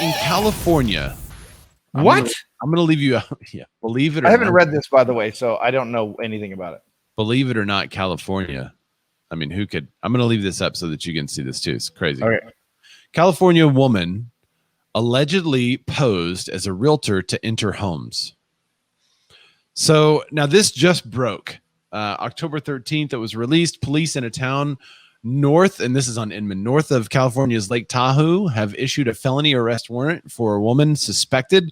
in California. What? I'm gonna leave you out. Yeah, believe it or I haven't not, read this, by the way, so I don't know anything about it. believe it or not, California. I mean, who could? I'm gonna leave this up so that you can see this too. It's crazy. Okay. California woman allegedly posed as a realtor to enter homes. So now this just broke. October 13th, it was released. Police in a town north, and this is on Inman, north of California's Lake Tahoe, have issued a felony arrest warrant for a woman suspected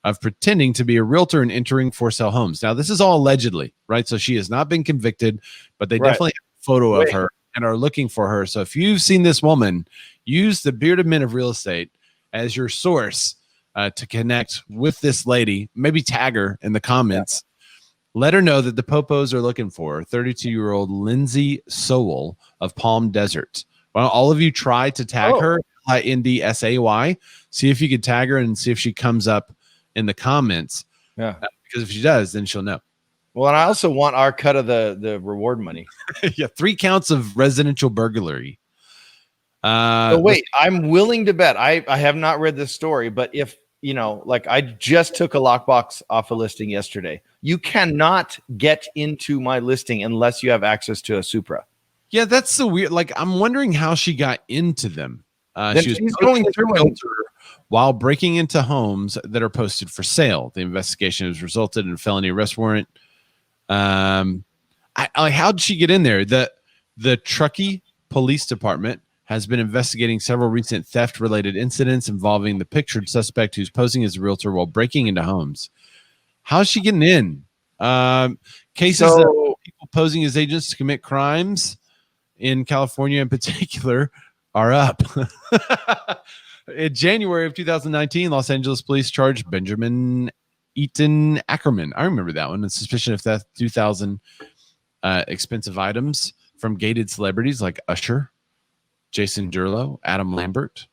of pretending to be a realtor and entering for sale homes. Now, this is all allegedly, right? So she has not been convicted, but they definitely have a photo of her and are looking for her. So if you've seen this woman, use the Bearded Men of Real Estate as your source to connect with this lady. Maybe tag her in the comments. Let her know that the Popos are looking for her. 32-year-old Lindsay Sowell of Palm Desert. Well, all of you try to tag her, INDSAY. See if you could tag her and see if she comes up in the comments. Yeah. Because if she does, then she'll know. Well, and I also want our cut of the reward money. Yeah, 3 counts of residential burglary. So wait, I'm willing to bet. I have not read this story, but if like I just took a lockbox off a listing yesterday. You cannot get into my listing unless you have access to a Supra. Yeah, that's so weird. Like, I'm wondering how she got into them. She's going through while breaking into homes that are posted for sale. The investigation has resulted in a felony arrest warrant. How did she get in there? The Truckee Police Department has been investigating several recent theft-related incidents involving the pictured suspect who's posing as a realtor while breaking into homes. How's she getting in? Cases of people posing as agents to commit crimes in California in particular are up. In January of 2019, Los Angeles police charged Benjamin Eaton Ackerman. I remember that one. On suspicion of theft, 2,000 expensive items from gated celebrities like Usher, Jason Derulo, Adam Lambert.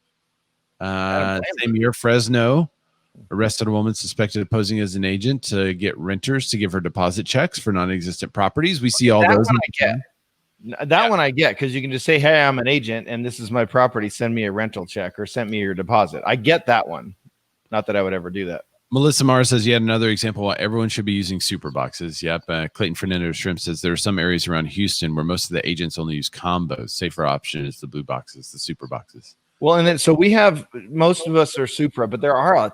Same year, Fresno arrested a woman suspected of posing as an agent to get renters to give her deposit checks for non-existent properties. We see all that those. One I get. That one I get, because you can just say, hey, I'm an agent and this is my property. Send me a rental check or send me your deposit. I get that one. Not that I would ever do that. Melissa Mara says, yet another example why everyone should be using super boxes. Yep. Clayton Fernando Shrimp says there are some areas around Houston where most of the agents only use combos. Safer option is the blue boxes, the super boxes. Well, and then so we have, most of us are Supra, but there are a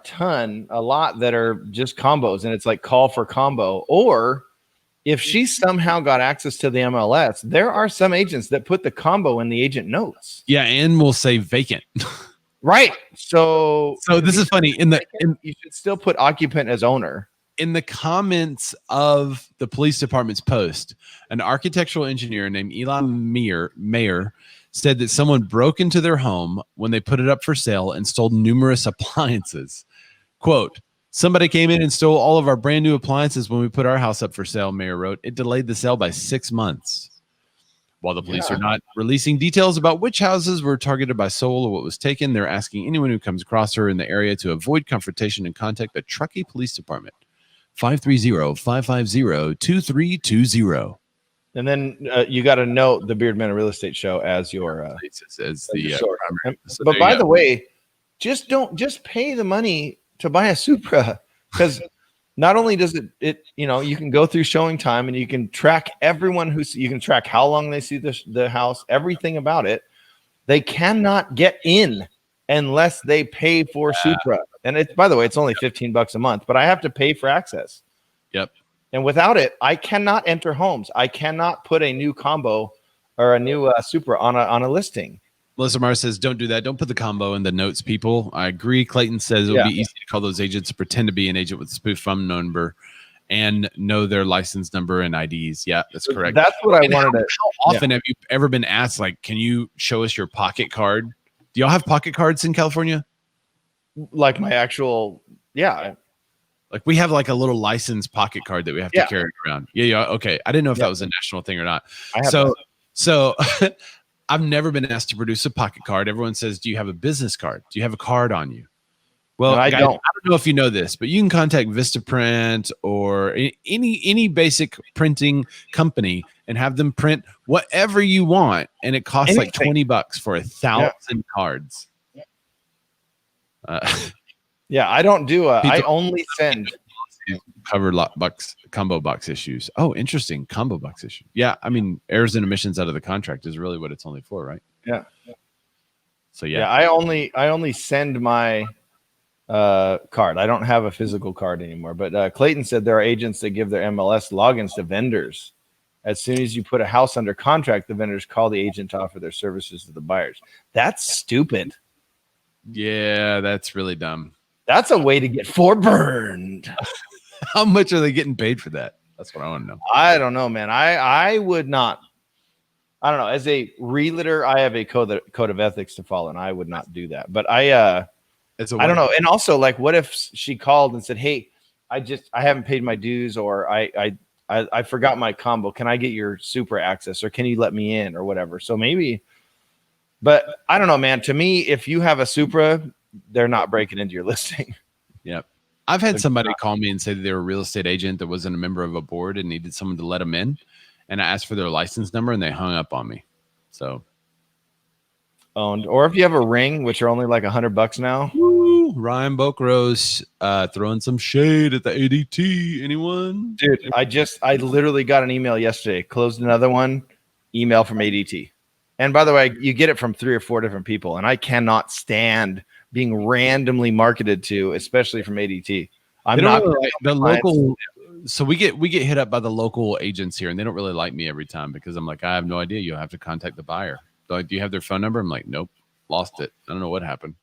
lot that are just combos, and it's like call for combo. Or if she somehow got access to the MLS, there are some agents that put the combo in the agent notes. Yeah, and we'll say vacant. Right. So this is funny. You should still put occupant as owner. In the comments of the police department's post, an architectural engineer named Elon Mayer said that someone broke into their home when they put it up for sale and stole numerous appliances. Quote, somebody came in and stole all of our brand new appliances when we put our house up for sale, Mayer wrote. It delayed the sale by 6 months. While the police are not releasing details about which houses were targeted by Sowell or what was taken, they're asking anyone who comes across her in the area to avoid confrontation and contact the Truckee Police Department. 530-550-2320. And then you got to note the Beard Men of Real Estate show as your but by the way, just pay the money to buy a Supra, because not only does it you can go through showing time and you can track everyone you can track how long they see the house, everything about it. They cannot get in unless they pay for Supra. And it's, by the way, it's only $15 a month, but I have to pay for access. Yep. And without it, I cannot enter homes. I cannot put a new combo or a new Supra on a listing. Melissa Mars says, don't do that. Don't put the combo in the notes, people. I agree. Clayton says it'll be easy to call those agents to pretend to be an agent with a spoof phone number and know their license number and IDs. Yeah, that's correct. That's what I wanted to. How often have you ever been asked, like, can you show us your pocket card? Do y'all have pocket cards in California? Like my actual, Like we have like a little license pocket card that we have to carry around. Yeah. Okay. I didn't know if that was a national thing or not. So I've never been asked to produce a pocket card. Everyone says, do you have a business card? Do you have a card on you? Well, I don't know if you know this, but you can contact Vistaprint or any basic printing company and have them print whatever you want. And it costs like $20 for 1,000 cards. Yeah, I don't do a. I People only send. cover combo box issues. Oh, interesting. Combo box issue. Yeah, I mean, errors and omissions out of the contract is really what it's only for, right? Yeah. So Yeah, yeah. I only send my card. I don't have a physical card anymore. But Clayton said there are agents that give their MLS logins to vendors. As soon as you put a house under contract, the vendors call the agent to offer their services to the buyers. That's stupid. Yeah, that's really dumb. That's a way to get burned. How much are they getting paid for that? That's what I want to know. I don't know, man. I would not. I don't know. As a realtor, I have a code of ethics to follow, and I would not do that. But I don't know. And also, like, what if she called and said, "Hey, I haven't paid my dues, or I forgot my combo. Can I get your super access, or can you let me in, or whatever?" So maybe. But I don't know, man. To me, if you have a Supra, they're not breaking into your listing. Yep. I've had somebody call me and say that they were a real estate agent that wasn't a member of a board and needed someone to let them in. And I asked for their license number and they hung up on me. So owned, or if you have a ring, which are only like $100 now. Woo, Ryan Bokrose throwing some shade at the ADT. Anyone? Dude, I literally got an email yesterday, closed another one, email from ADT. And by the way, you get it from 3 or 4 different people, and I cannot stand being randomly marketed to, especially from ADT. I'm not really like the local. So we get hit up by the local agents here, and they don't really like me every time because I'm like, I have no idea. You'll have to contact the buyer. They're like, do you have their phone number? I'm like, nope, lost it. I don't know what happened.